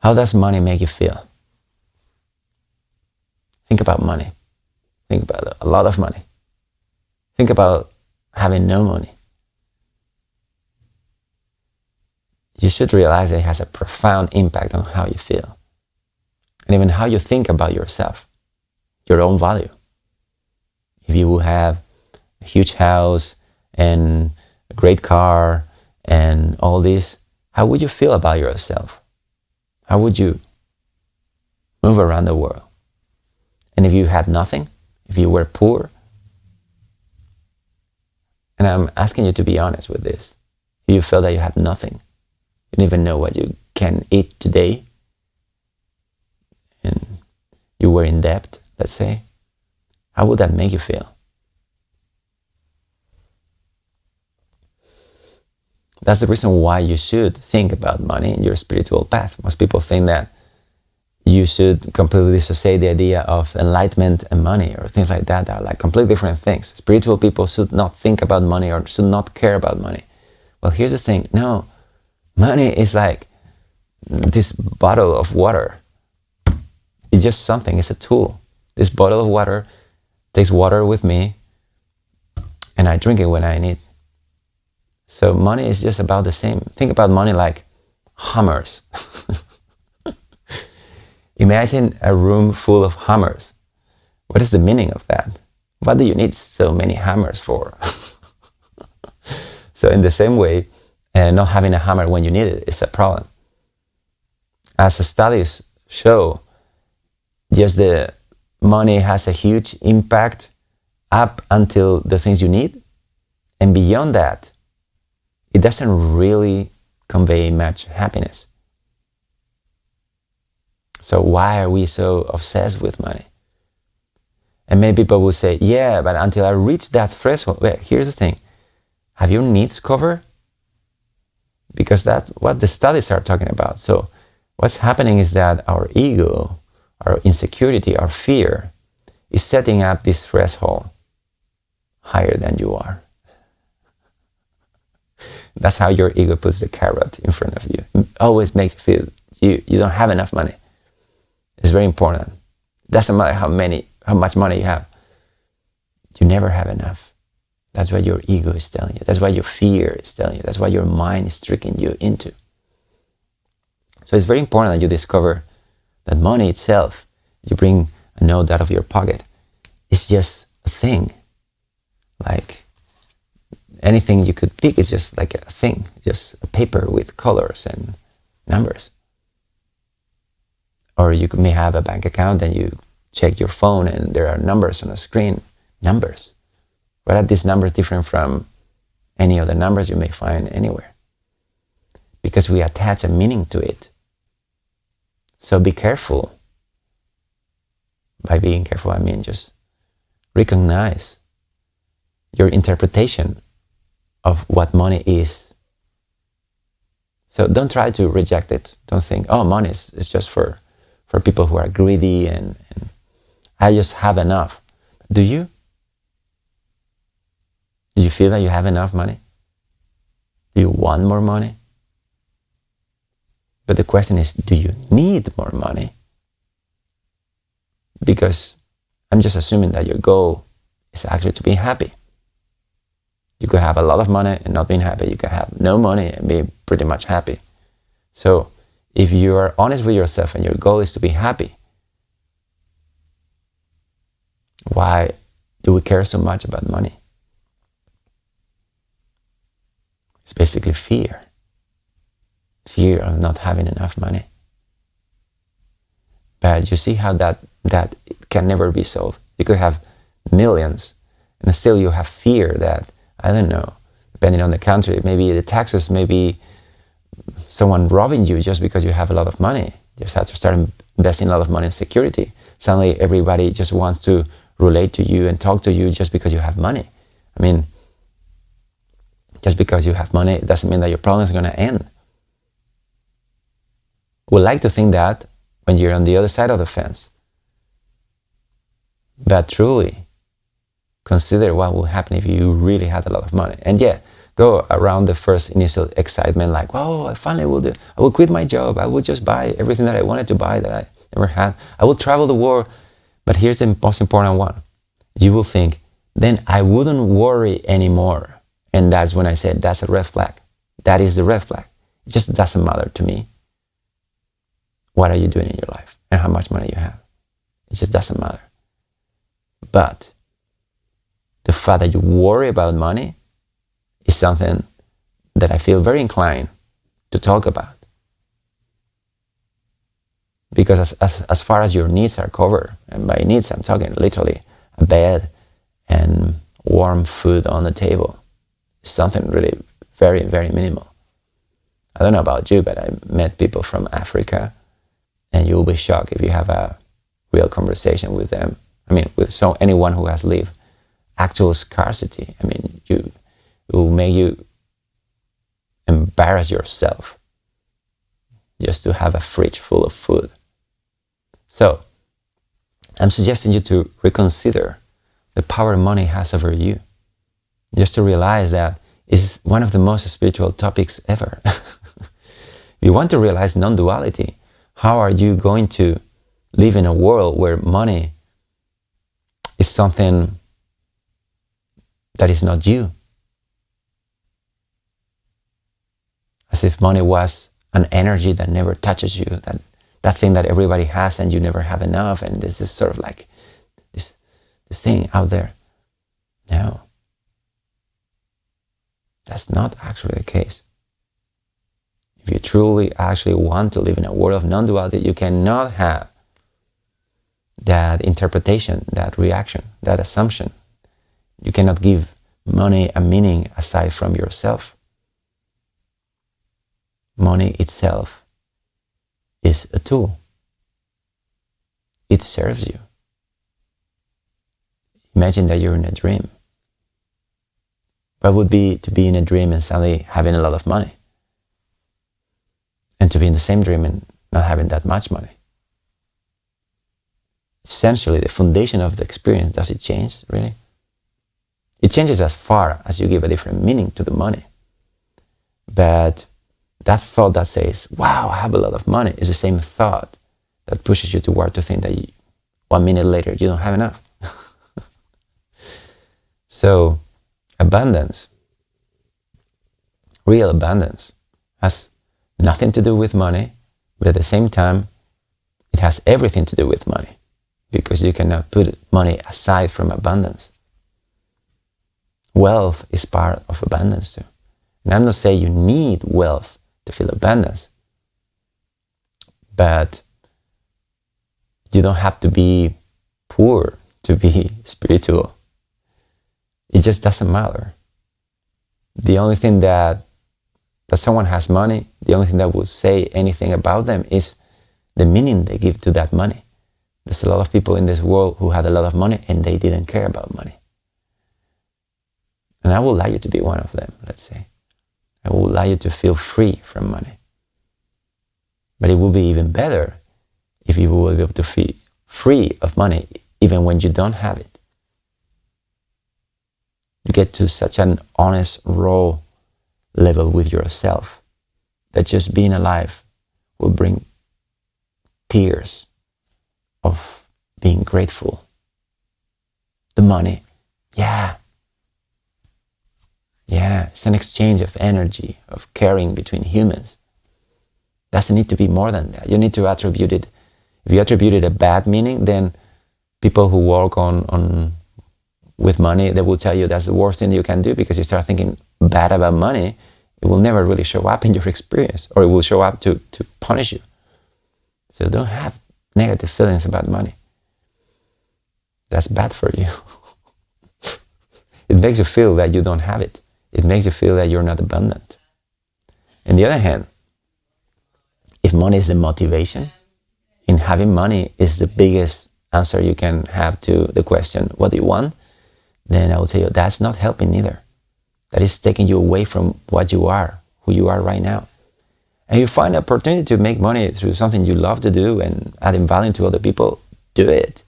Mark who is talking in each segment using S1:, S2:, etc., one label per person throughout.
S1: How does money make you feel? Think about money. Think about a lot of money. Think about having no money. You should realize that it has a profound impact on how you feel. And even how you think about yourself, your own value. If you have a huge house and a great car and all this, how would you feel about yourself? How would you move around the world? And if you had nothing, if you were poor, and I'm asking you to be honest with this, if you felt that you had nothing, you didn't even know what you can eat today, and you were in debt, let's say, how would that make you feel? That's the reason why you should think about money in your spiritual path. Most people think that you should completely dissociate the idea of enlightenment and money or things like that. They are like completely different things. Spiritual people should not think about money or should not care about money. Well, here's the thing. No, money is like this bottle of water. It's just something. It's a tool. This bottle of water takes water with me and I drink it when I need. So money is just about the same. Think about money like hammers. Imagine a room full of hammers. What is the meaning of that? What do you need so many hammers for? So in the same way, not having a hammer when you need it is a problem. As the studies show, just the money has a huge impact up until the things you need. And beyond that, it doesn't really convey much happiness. So why are we so obsessed with money? And many people will say, yeah, but until I reach that threshold, well, here's the thing. Have your needs covered? Because that's what the studies are talking about. So what's happening is that our ego, our insecurity, our fear is setting up this threshold higher than you are. That's how your ego puts the carrot in front of you. It always makes you feel you don't have enough money. It's very important. Doesn't matter how much money you have. You never have enough. That's what your ego is telling you. That's what your fear is telling you. That's what your mind is tricking you into. So it's very important that you discover that money itself, you bring a note out of your pocket, it's just a thing. Like anything you could pick is just like a thing, just a paper with colors and numbers. Or you may have a bank account and you check your phone and there are numbers on a screen. Numbers. What are these numbers different from any other numbers you may find anywhere? Because we attach a meaning to it. So be careful. By being careful, I mean just recognize your interpretation of what money is. So don't try to reject it. Don't think, oh, money is just for people who are greedy and I just have enough. Do you? Do you feel that you have enough money? Do you want more money? But the question is, do you need more money? Because I'm just assuming that your goal is actually to be happy. You could have a lot of money and not being happy. You could have no money and be pretty much happy. So if you are honest with yourself and your goal is to be happy, why do we care so much about money? It's basically fear. Fear of not having enough money. But you see how that can never be solved. You could have millions and still you have fear that, I don't know, depending on the country, maybe the taxes, maybe someone robbing you just because you have a lot of money. You just have to start investing a lot of money in security. Suddenly everybody just wants to relate to you and talk to you just because you have money. I mean, just because you have money, it doesn't mean that your problem is going to end. We like to think that when you're on the other side of the fence. But truly, consider what will happen if you really had a lot of money. And yeah, go around the first initial excitement, like, oh, I finally will do. I will quit my job. I will just buy everything that I wanted to buy that I never had. I will travel the world. But here's the most important one. You will think, then I wouldn't worry anymore. And that's when I said, that's a red flag. That is the red flag. It just doesn't matter to me. What are you doing in your life and how much money you have? It just doesn't matter. But the fact that you worry about money is something that I feel very inclined to talk about. Because as far as your needs are covered, and by needs I'm talking literally a bed and warm food on the table, something really very, very minimal. I don't know about you, but I met people from Africa, and you'll be shocked if you have a real conversation with them. I mean, with anyone who has lived actual scarcity. I mean, it will make you embarrass yourself just to have a fridge full of food. So, I'm suggesting you to reconsider the power money has over you. Just to realize that it's one of the most spiritual topics ever. If you want to realize non-duality, how are you going to live in a world where money is something that is not you? As if money was an energy that never touches you, that thing that everybody has and you never have enough, and this is sort of like this thing out there. No. That's not actually the case. If you truly actually want to live in a world of non-duality, you cannot have that interpretation, that reaction, that assumption. You cannot give money a meaning aside from yourself. Money itself is a tool. It serves you. Imagine that you're in a dream. What would be to be in a dream and suddenly having a lot of money? And to be in the same dream and not having that much money? Essentially, the foundation of the experience, does it change, really? It changes as far as you give a different meaning to the money. But that thought that says, wow, I have a lot of money, is the same thought that pushes you toward to think that 1 minute later you don't have enough. So, abundance, real abundance, has nothing to do with money, but at the same time, it has everything to do with money, because you cannot put money aside from abundance. Wealth is part of abundance too. And I'm not saying you need wealth to feel abundance, but you don't have to be poor to be spiritual. It just doesn't matter. The only thing that someone has money, the only thing that will say anything about them is the meaning they give to that money. There's a lot of people in this world who had a lot of money and they didn't care about money. And I would like you to be one of them, let's say. I would like you to feel free from money. But it would be even better if you will be able to feel free of money even when you don't have it. You get to such an honest, raw level with yourself that just being alive will bring tears of being grateful. The money, yeah, it's an exchange of energy, of caring between humans. Doesn't need to be more than that. You need to attribute it. If you attribute it a bad meaning, then people who work on with money, they will tell you that's the worst thing you can do, because you start thinking bad about money, it will never really show up in your experience, or it will show up to punish you. So don't have negative feelings about money. That's bad for you. It makes you feel that you don't have it. It makes you feel that you're not abundant. On the other hand, if money is the motivation, in having money is the biggest answer you can have to the question, what do you want? Then I will tell you, that's not helping either. That is taking you away from what you are, who you are right now. And you find an opportunity to make money through something you love to do and adding value to other people, do it.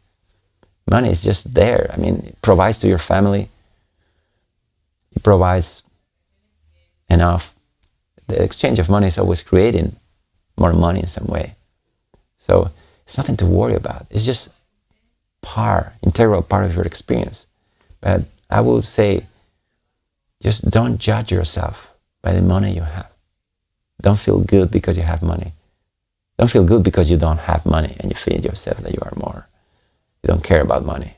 S1: Money is just there. I mean, it provides to your family. It provides enough, the exchange of money is always creating more money in some way. So it's nothing to worry about. It's just integral part of your experience. But I will say, just don't judge yourself by the money you have. Don't feel good because you have money. Don't feel good because you don't have money and you feel yourself that you are more. You don't care about money.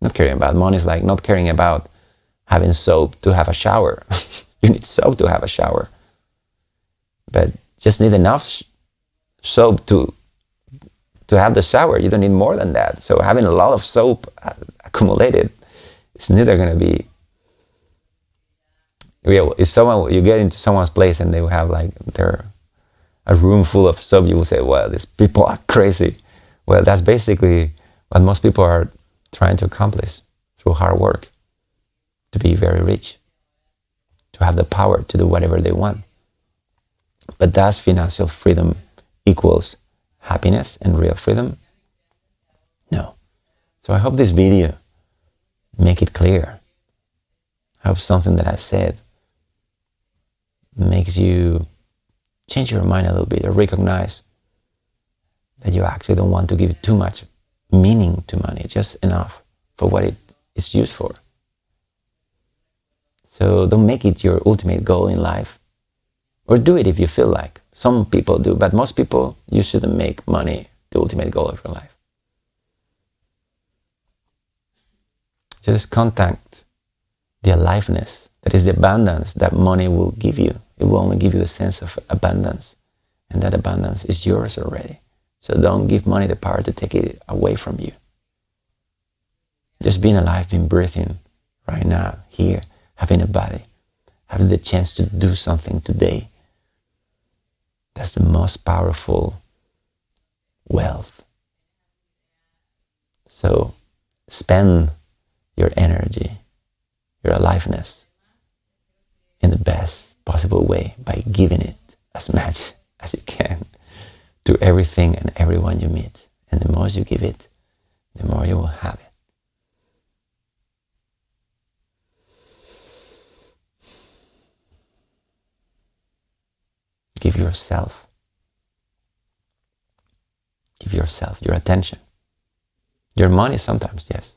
S1: Not caring about money is like not caring about having soap to have a shower. You need soap to have a shower. But just need enough soap to have the shower. You don't need more than that. So having a lot of soap accumulated, it's neither going to be real. If you get into someone's place and they will have like a room full of soap, you will say, well, these people are crazy. Well, that's basically what most people are trying to accomplish through hard work, to be very rich, to have the power to do whatever they want. But does financial freedom equals happiness and real freedom? No. So I hope this video make it clear. I hope something that I said makes you change your mind a little bit, or recognize that you actually don't want to give too much meaning to money, just enough for what it is used for. So don't make it your ultimate goal in life, or do it if you feel like. Some people do, but most people, you shouldn't make money the ultimate goal of your life. Just contact the aliveness, that is the abundance that money will give you. It will only give you the sense of abundance, and that abundance is yours already. So don't give money the power to take it away from you. Just being alive, being breathing right now, here, having a body, having the chance to do something today, that's the most powerful wealth. So spend your energy, your aliveness, in the best possible way by giving it as much as you can to everything and everyone you meet. And the more you give it, the more you will have it. Give yourself your attention. Your money sometimes, yes,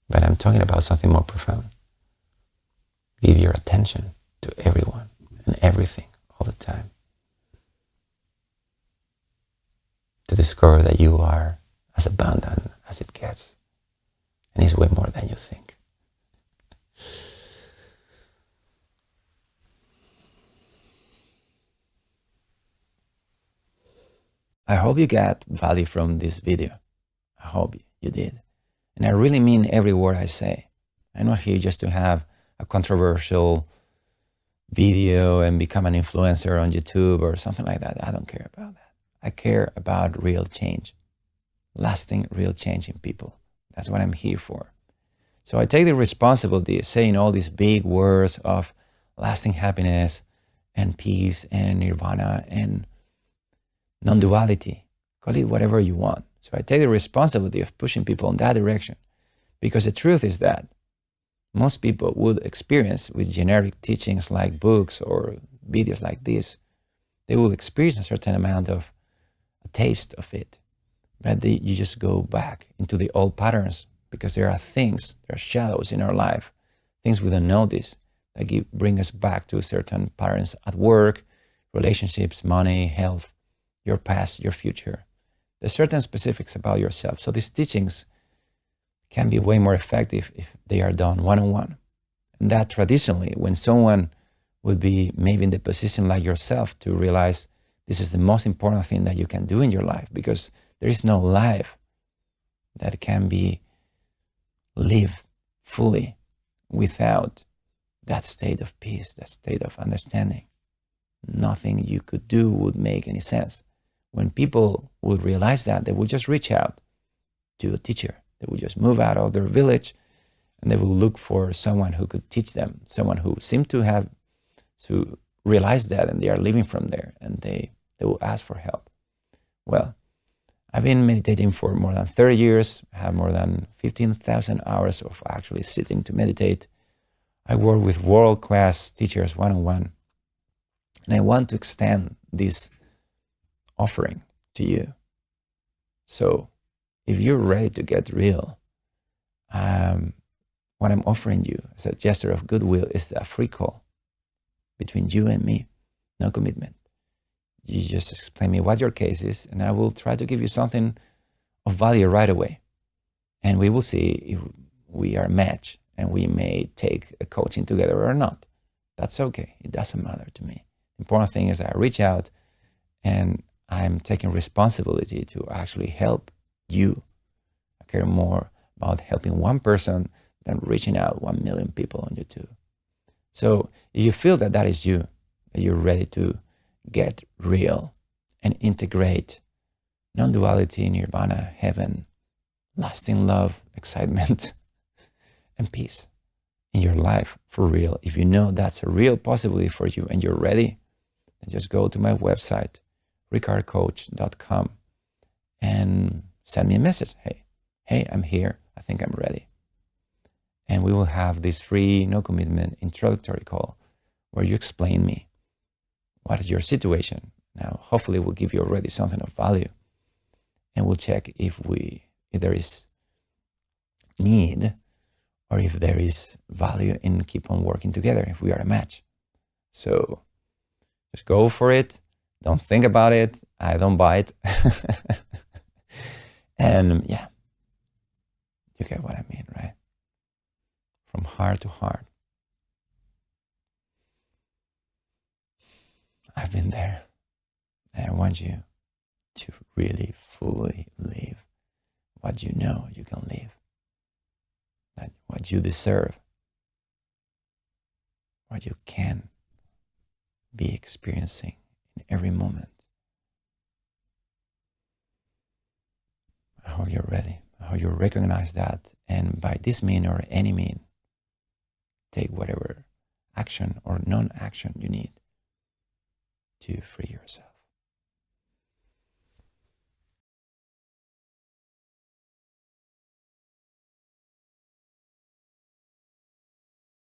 S1: but I'm talking about something more profound. Give your attention to everyone and everything all the time, to discover that you are as abundant as it gets, and it's way more than you think. I hope you got value from this video. I hope you did. And I really mean every word I say. I'm not here just to have a controversial video and become an influencer on YouTube or something like that. I don't care about that. I care about real change, lasting real change in people. That's what I'm here for. So I take the responsibility of saying all these big words of lasting happiness and peace and nirvana and non-duality. Call it whatever you want. So I take the responsibility of pushing people in that direction, because the truth is that most people would experience with generic teachings like books or videos like this, they will experience a certain amount of a taste of it, but you just go back into the old patterns, because there are shadows in our life, things we don't notice that bring us back to certain patterns at work, relationships, money, health, your past, your future. There's certain specifics about yourself. So these teachings can be way more effective if they are done one-on-one. And that traditionally, when someone would be maybe in the position like yourself to realize this is the most important thing that you can do in your life, because there is no life that can be lived fully without that state of peace, that state of understanding. Nothing you could do would make any sense. When people would realize that, they would just reach out to a teacher. They would just move out of their village and they will look for someone who could teach them, someone who seemed to have to realize that, and they are living from there, and they will ask for help. Well, I've been meditating for more than 30 years. I have more than 15,000 hours of actually sitting to meditate. I work with world-class teachers one-on-one. And I want to extend this offering to you. So if you're ready to get real, what I'm offering you as a gesture of goodwill is a free call between you and me, no commitment. You just explain me what your case is, and I will try to give you something of value right away. And we will see if we are a match, and we may take a coaching together or not. That's okay. It doesn't matter to me. The important thing is I reach out and I'm taking responsibility to actually help you. I care more about helping one person than reaching out 1 million people on YouTube. So if you feel that that is you, that you're ready to get real and integrate non-duality, nirvana, heaven, lasting love, excitement, and peace in your life for real, if you know that's a real possibility for you and you're ready, then just go to my website, ricardcoach.com, and send me a message. Hey, I'm here. I think I'm ready. And we will have this free, no commitment introductory call where you explain me what is your situation. Now, hopefully we'll give you already something of value, and we'll check if there is need or if there is value in keep on working together, if we are a match. So just go for it. Don't think about it. I don't buy it. And yeah, you get what I mean, right? From heart to heart. I've been there. And I want you to really fully live what you know you can live. What you deserve. What you can be experiencing in every moment. I hope you're ready. I hope you recognize that. And by this mean or any mean, take whatever action or non-action you need to free yourself.